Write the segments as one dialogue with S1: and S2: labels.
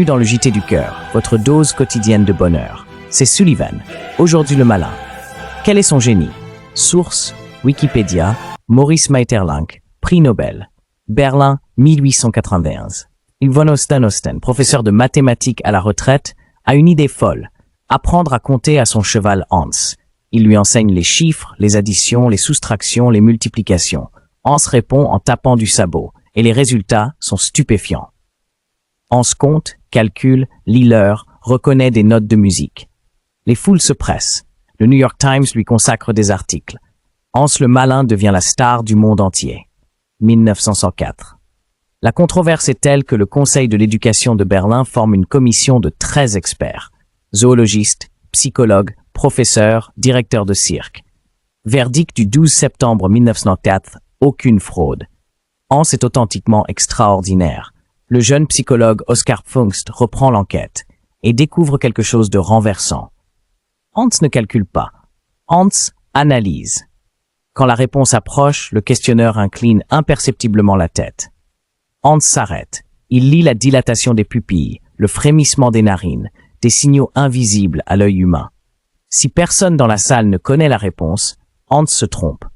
S1: Dans le JT du cœur, votre dose quotidienne de bonheur. C'est Sullivan. Aujourd'hui le malin. Quel est son génie? Source, Wikipédia, Maurice Maeterlinck, prix Nobel. Berlin, 1891. Yvonne Osten, professeur de mathématiques à la retraite, a une idée folle. Apprendre à compter à son cheval Hans. Il lui enseigne les chiffres, les additions, les soustractions, les multiplications. Hans répond en tapant du sabot, et les résultats sont stupéfiants. Hans compte, calcule, lit l'heure, reconnaît des notes de musique. Les foules se pressent. Le New York Times lui consacre des articles. Hans le malin devient la star du monde entier. 1904. La controverse est telle que le Conseil de l'éducation de Berlin forme une commission de 13 experts. Zoologistes, psychologues, professeurs, directeurs de cirque. Verdict du 12 septembre 1904, aucune fraude. Hans est authentiquement extraordinaire. Le jeune psychologue Oskar Pfungst reprend l'enquête et découvre quelque chose de renversant. Hans ne calcule pas. Hans analyse. Quand la réponse approche, le questionneur incline imperceptiblement la tête. Hans s'arrête. Il lit la dilatation des pupilles, le frémissement des narines, des signaux invisibles à l'œil humain. Si personne dans la salle ne connaît la réponse, Hans se trompe.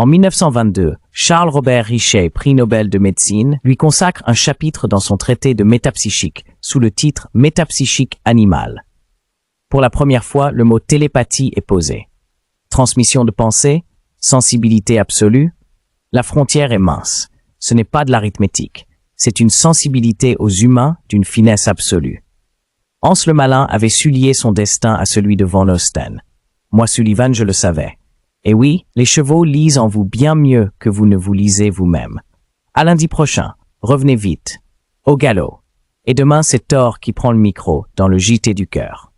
S1: En 1922, Charles Robert Richer, prix Nobel de médecine, lui consacre un chapitre dans son traité de métapsychique, sous le titre « Métapsychique animale ». Pour la première fois, le mot télépathie est posé. Transmission de pensée, sensibilité absolue, la frontière est mince. Ce n'est pas de l'arithmétique, c'est une sensibilité aux humains d'une finesse absolue. Hans le malin avait su lier son destin à celui de Van Osten. Moi, Sullivan, je le savais. Et oui, les chevaux lisent en vous bien mieux que vous ne vous lisez vous-même. À lundi prochain, revenez vite, au galop. Et demain, c'est Thor qui prend le micro dans le JT du cœur.